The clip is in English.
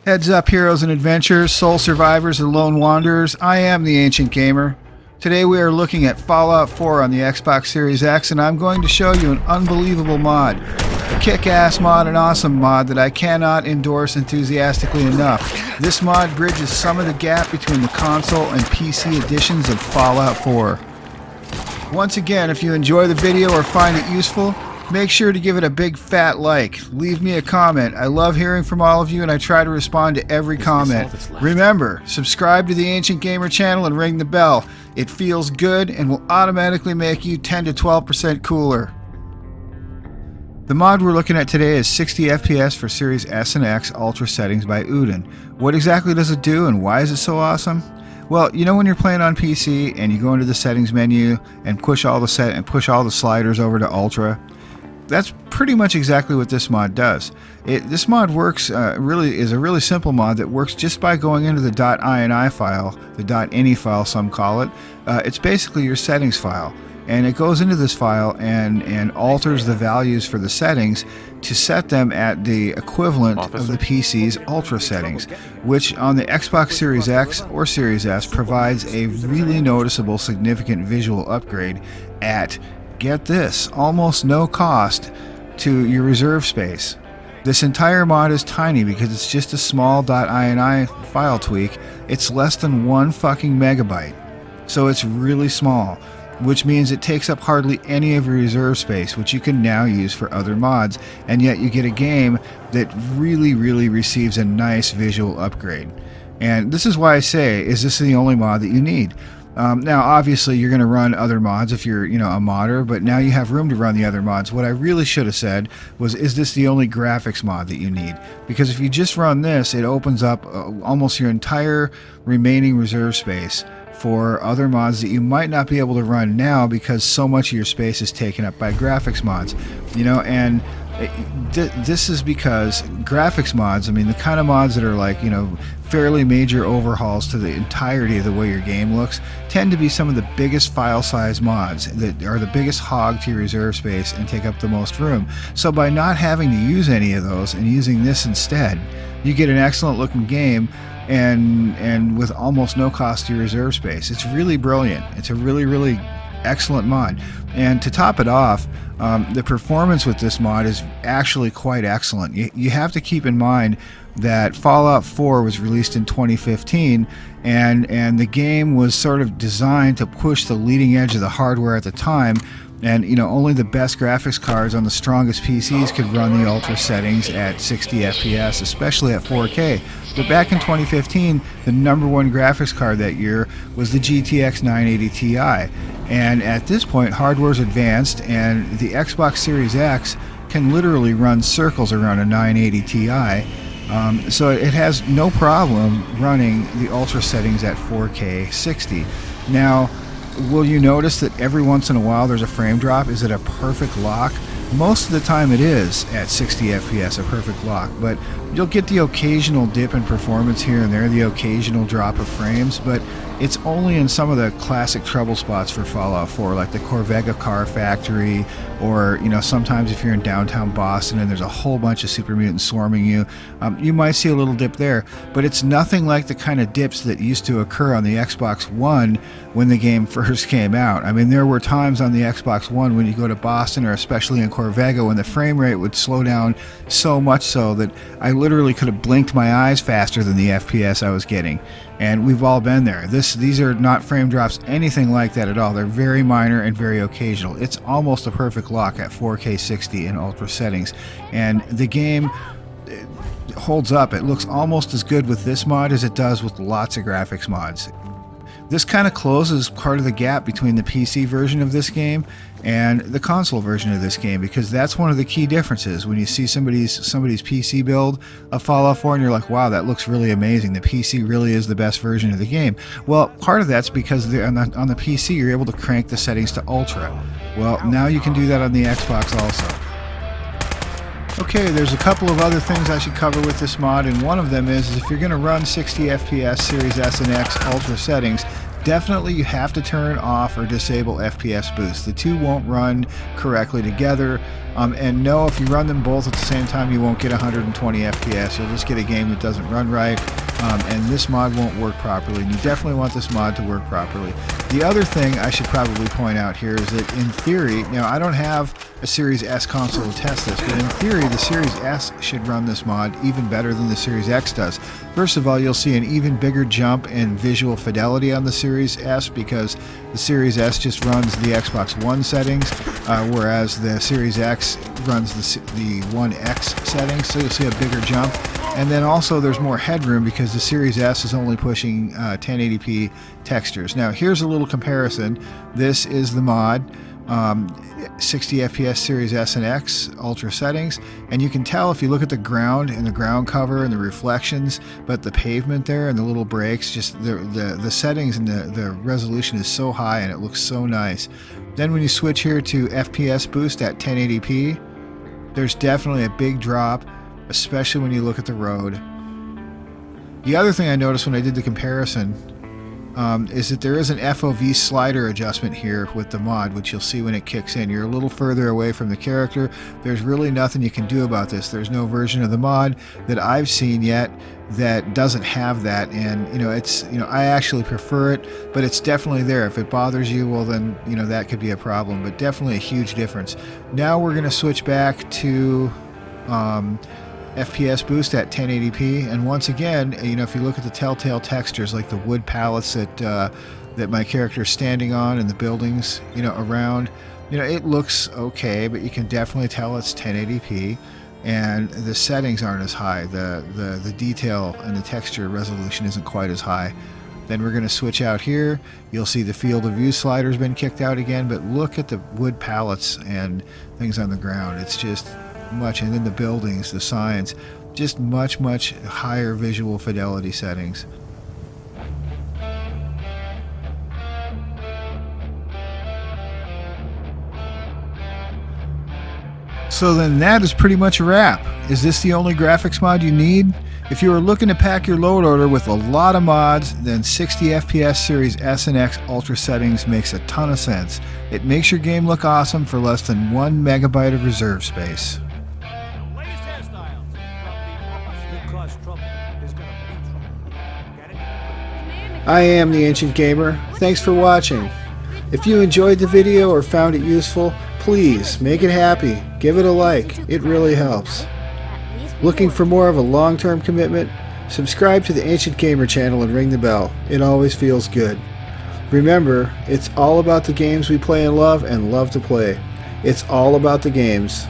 Heads up, heroes and adventurers, soul survivors and lone wanderers. I am the Ancient Gamer. Today we are looking at Fallout 4 on the Xbox Series X, and I'm going to show you an unbelievable mod. A kick-ass mod, an awesome mod that I cannot endorse enthusiastically enough. This mod bridges some of the gap between the console and PC editions of Fallout 4. Once again, if you enjoy the video or find it useful, make sure to give it a big fat like. Leave me a comment. I love hearing from all of you and I try to respond to every comment. Remember, subscribe to the Ancient Gamer channel and ring the bell. It feels good and will automatically make you 10 to 12% cooler. The mod we're looking at today is 60 FPS for Series S and X Ultra settings by Euden. What exactly does it do and why is it so awesome? Well, you know when you're playing on PC and you go into the settings menu and push all the sliders over to Ultra? That's pretty much exactly what this mod does. This mod works is a really simple mod that works just by going into the .ini file, the .ini file some call it. It's basically your settings file, and it goes into this file and alters the values for the settings to set them at the equivalent of the PC's Ultra settings, which on the Xbox Series X or Series S provides a really noticeable significant visual upgrade at, get this, almost no cost to your reserve space. This entire mod is tiny because it's just a small .ini file tweak. It's less than 1 fucking megabyte. So it's really small, which means it takes up hardly any of your reserve space, which you can now use for other mods, and yet you get a game that really receives a nice visual upgrade. And this is why I say, is this the only mod that you need? Now, obviously, you're going to run other mods if you're, a modder, but now you have room to run the other mods. What I really should have said was, is this the only graphics mod that you need? Because if you just run this, it opens up almost your entire remaining reserve space for other mods that you might not be able to run now because so much of your space is taken up by graphics mods. And this is because graphics mods, the kind of mods that are like, fairly major overhauls to the entirety of the way your game looks, tend to be some of the biggest file size mods that are the biggest hog to your reserve space and take up the most room. So by not having to use any of those and using this instead, you get an excellent looking game and with almost no cost to your reserve space. It's really brilliant. It's a really excellent mod. And to top it off, the performance with this mod is actually quite excellent. You have to keep in mind that Fallout 4 was released in 2015 and the game was sort of designed to push the leading edge of the hardware at the time, and only the best graphics cards on the strongest PCs could run the Ultra settings at 60 FPS, especially at 4K. But back in 2015, the #1 graphics card that year was the GTX 980 Ti. And at this point, hardware's advanced, and the Xbox Series X can literally run circles around a 980 Ti. So it has no problem running the Ultra settings at 4K 60. Now, will you notice that every once in a while there's a frame drop? Is it a perfect lock? Most of the time it is at 60 FPS, a perfect lock, but you'll get the occasional dip in performance here and there, the occasional drop of frames, but it's only in some of the classic trouble spots for Fallout 4, like the Corvega car factory, or sometimes if you're in downtown Boston and there's a whole bunch of super mutants swarming you, you might see a little dip there, but it's nothing like the kind of dips that used to occur on the Xbox One when the game first came out. There were times on the Xbox One when you go to Boston, or especially in Corvega, when the frame rate would slow down so much so that I literally could have blinked my eyes faster than the FPS I was getting. And we've all been there. These are not frame drops, anything like that at all. They're very minor and very occasional. It's almost a perfect lock at 4K 60 in Ultra settings. And the game holds up. It looks almost as good with this mod as it does with lots of graphics mods. This kind of closes part of the gap between the PC version of this game and the console version of this game, because that's one of the key differences. When you see somebody's PC build of Fallout 4 and you're like, wow, that looks really amazing, the PC really is the best version of the game. Well, part of that's because on the PC you're able to crank the settings to Ultra. Well, now you can do that on the Xbox also. Okay, there's a couple of other things I should cover with this mod, and one of them is if you're going to run 60 FPS Series S and X Ultra settings, definitely you have to turn off or disable FPS Boost. The two won't run correctly together. And no, if you run them both at the same time, you won't get 120 FPS. You'll just get a game that doesn't run right, and this mod won't work properly. And you definitely want this mod to work properly. The other thing I should probably point out here is that in theory, now I don't have a Series S console to test this, but in theory the Series S should run this mod even better than the Series X does. First of all, you'll see an even bigger jump in visual fidelity on the Series S because the Series S just runs the Xbox One settings, whereas the Series X runs the One X settings, so you'll see a bigger jump. And then also there's more headroom because the Series S is only pushing 1080p textures. Now here's a little comparison. This is the mod, 60 FPS Series S and X Ultra settings, and you can tell if you look at the ground and the ground cover and the reflections, but the pavement there and the little breaks, just the settings and the resolution is so high and it looks so nice. Then when you switch here to FPS Boost at 1080p, there's definitely a big drop, especially when you look at the road. The other thing I noticed when I did the comparison is that there is an Fov Slider Adjustment here with the mod, which you'll see when it kicks in. You're a little further away from the character. There's really nothing you can do about this. There's no version of the mod that I've seen yet that doesn't have that, and I actually prefer it, but it's definitely there. If it bothers you, well then that could be a problem, but definitely a huge difference. Now we're going to switch back to FPS Boost at 1080p, and once again, if you look at the telltale textures like the wood pallets that my character is standing on and the buildings around, it looks okay, but you can definitely tell it's 1080p, and the settings aren't as high. The detail and the texture resolution isn't quite as high. Then we're going to switch out here. You'll see the field of view slider's been kicked out again, but look at the wood pallets and things on the ground. It's just much, and then the buildings, the signs, just much higher visual fidelity settings. So then that is pretty much a wrap. Is this the only graphics mod you need? If you are looking to pack your load order with a lot of mods, then 60 FPS Series S and X Ultra settings makes a ton of sense. It makes your game look awesome for less than 1 megabyte of reserve space. I am the Ancient Gamer. Thanks for watching. If you enjoyed the video or found it useful, please make it happy. Give it a like. It really helps. Looking for more of a long-term commitment? Subscribe to the Ancient Gamer channel and ring the bell. It always feels good. Remember, it's all about the games we play and love to play. It's all about the games.